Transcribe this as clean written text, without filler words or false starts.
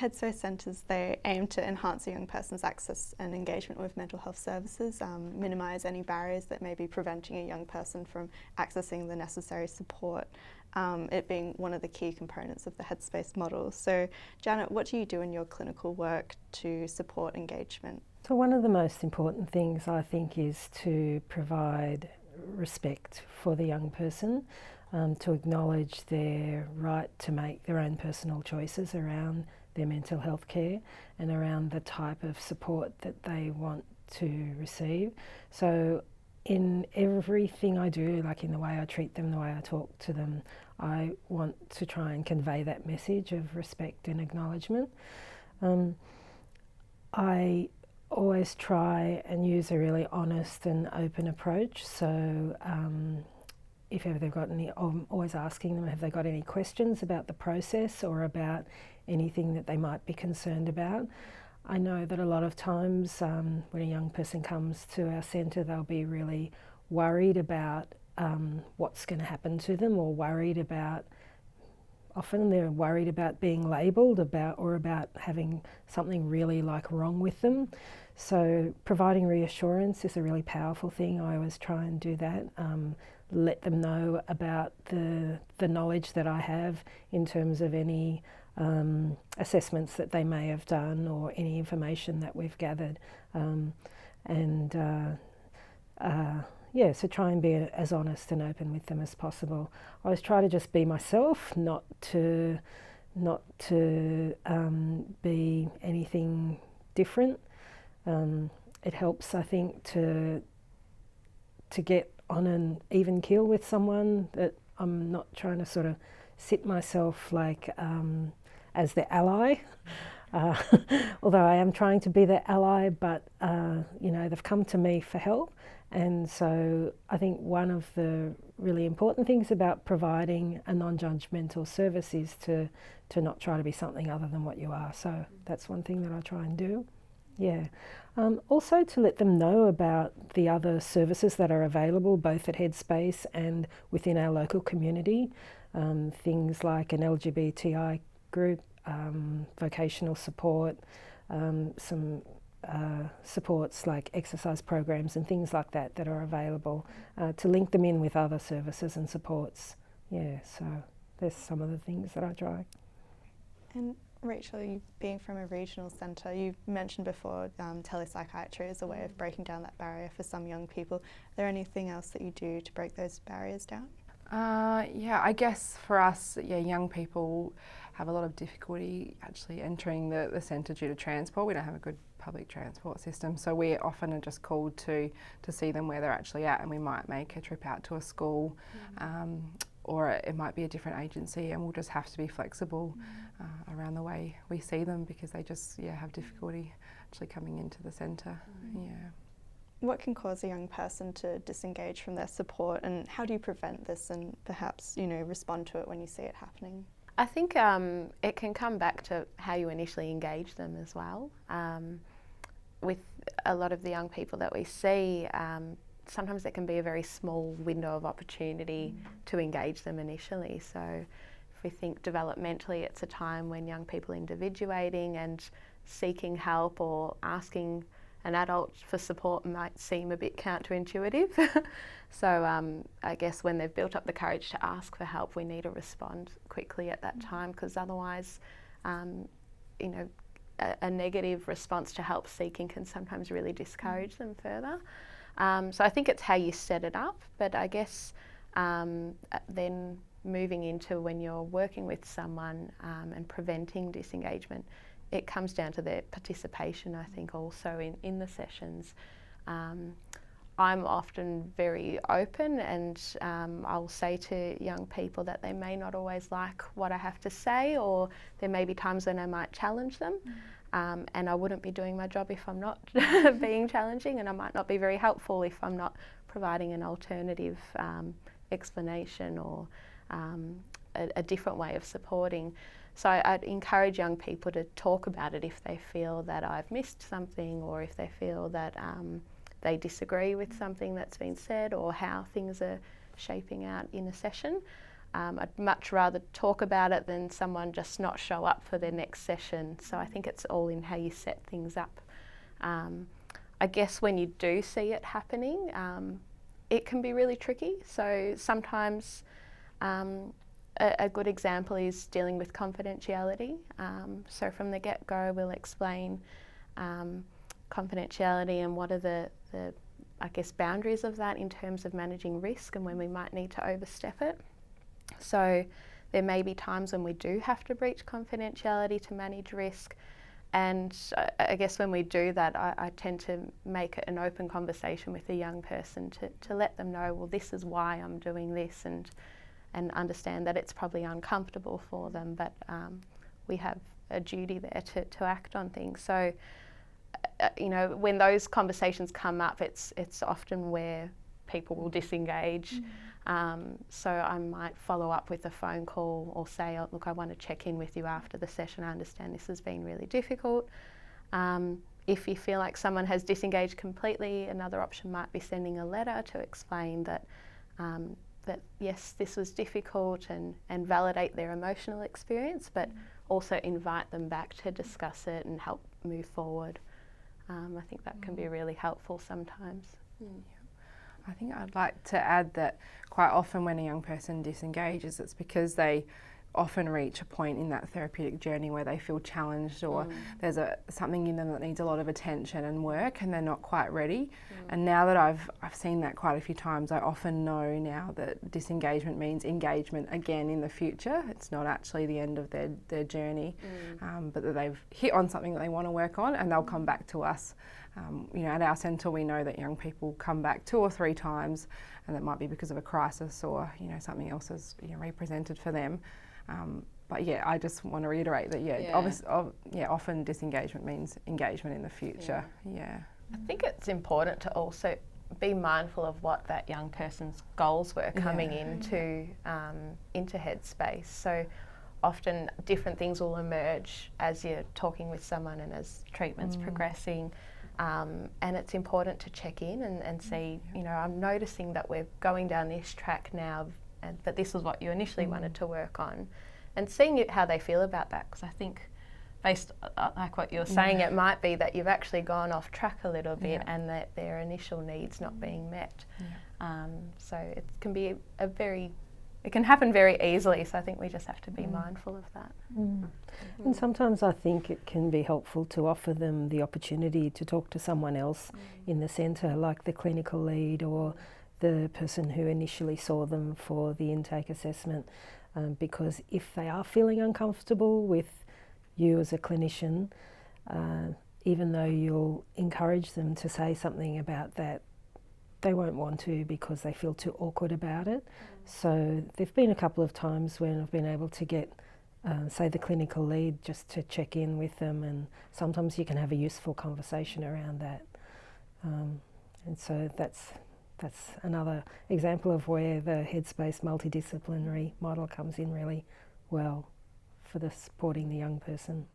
Headspace centres, they aim to enhance a young person's access and engagement with mental health services, minimise any barriers that may be preventing a young person from accessing the necessary support, it being one of the key components of the Headspace model. So Janet, what do you do in your clinical work to support engagement? So one of the most important things I think is to provide respect for the young person, to acknowledge their right to make their own personal choices around their mental health care and around the type of support that they want to receive. So in everything I do, like in the way I treat them, the way I talk to them, I want to try and convey that message of respect and acknowledgement. I always try and use a really honest and open approach. So if ever they've got any, I'm always asking them, have they got any questions about the process or about anything that they might be concerned about. I know that a lot of times when a young person comes to our centre, they'll be really worried about what's going to happen to them, or worried about, often they're worried about being labelled or about having something really like wrong with them. So providing reassurance is a really powerful thing. I always try and do that. Let them know about the knowledge that I have in terms of any assessments that they may have done or any information that we've gathered. So try and be as honest and open with them as possible. I always try to just be myself, not to be anything different. It helps, I think, to get on an even keel with someone, that I'm not trying to sort of sit myself like as the ally, although I am trying to be the ally, but they've come to me for help. And so I think one of the really important things about providing a non-judgmental service is to not try to be something other than what you are. So that's one thing that I try and do. Yeah. Also to let them know about the other services that are available both at Headspace and within our local community. Things like an LGBTI group, vocational support, some supports like exercise programs and things like that that are available, to link them in with other services and supports. Yeah, so there's some of the things that I try. And Rachel, you being from a regional centre, you mentioned before telepsychiatry as a way of breaking down that barrier for some young people. Is there anything else that you do to break those barriers down? I guess for us, young people have a lot of difficulty actually entering the centre due to transport. We don't have a good public transport system, so we often are just called to see them where they're actually at, and we might make a trip out to a school, or it might be a different agency, and we'll just have to be flexible around the way we see them, because they just have difficulty actually coming into the centre. What can cause a young person to disengage from their support, and how do you prevent this and perhaps respond to it when you see it happening? I think it can come back to how you initially engage them as well. With a lot of the young people that we see, sometimes it can be a very small window of opportunity to engage them initially. So if we think developmentally, it's a time when young people are individuating and seeking help or asking an adult for support might seem a bit counterintuitive. So I guess when they've built up the courage to ask for help, we need to respond quickly at that time, because otherwise, a negative response to help seeking can sometimes really discourage them further. So I think it's how you set it up, but I guess then moving into when you're working with someone and preventing disengagement, it comes down to their participation, I think, also in the sessions. I'm often very open, and I'll say to young people that they may not always like what I have to say, or there may be times when I might challenge them, and I wouldn't be doing my job if I'm not being challenging, and I might not be very helpful if I'm not providing an alternative explanation or a different way of supporting. So I'd encourage young people to talk about it if they feel that I've missed something, or if they feel that they disagree with something that's been said, or how things are shaping out in a session. I'd much rather talk about it than someone just not show up for their next session. So I think it's all in how you set things up. I guess when you do see it happening, it can be really tricky. So sometimes a good example is dealing with confidentiality. So from the get-go, we'll explain confidentiality and what are the I guess boundaries of that in terms of managing risk and when we might need to overstep it. So there may be times when we do have to breach confidentiality to manage risk, and I guess when we do that, I tend to make it an open conversation with the young person to let them know, well, this is why I'm doing this, and understand that it's probably uncomfortable for them, but we have a duty there to act on things. So you know, when those conversations come up, it's often where people will disengage. So I might follow up with a phone call or say, oh, look, I want to check in with you after the session. I understand this has been really difficult. If you feel like someone has disengaged completely, another option might be sending a letter to explain that that yes, this was difficult and validate their emotional experience, but also invite them back to discuss it and help move forward. I think that can be really helpful sometimes. I think I'd like to add that quite often when a young person disengages, it's because they often reach a point in that therapeutic journey where they feel challenged, or there's something in them that needs a lot of attention and work and they're not quite ready. And now that I've seen that quite a few times, I often know now that disengagement means engagement again in the future. It's not actually the end of their journey, but that they've hit on something that they want to work on and they'll come back to us. You know, at our centre we know that young people come back 2 or 3 times, and that might be because of a crisis or, you know, something else is, you know, represented for them. But yeah, I just want to reiterate that often disengagement means engagement in the future. I think it's important to also be mindful of what that young person's goals were coming into Headspace. So often different things will emerge as you're talking with someone and as treatment's progressing. And it's important to check in and see, you know, I'm noticing that we're going down this track now, but this is what you initially wanted to work on, and seeing how they feel about that, because I think based like what you're saying, it might be that you've actually gone off track a little bit and that their initial needs not being met. So it can be it can happen very easily, so I think we just have to be mindful of that. And sometimes I think it can be helpful to offer them the opportunity to talk to someone else in the centre, like the clinical lead or the person who initially saw them for the intake assessment, because if they are feeling uncomfortable with you as a clinician, even though you'll encourage them to say something about that, they won't want to because they feel too awkward about it. So there've been a couple of times when I've been able to get, say, the clinical lead just to check in with them, and sometimes you can have a useful conversation around that. And so that's another example of where the Headspace multidisciplinary model comes in really well for supporting the young person.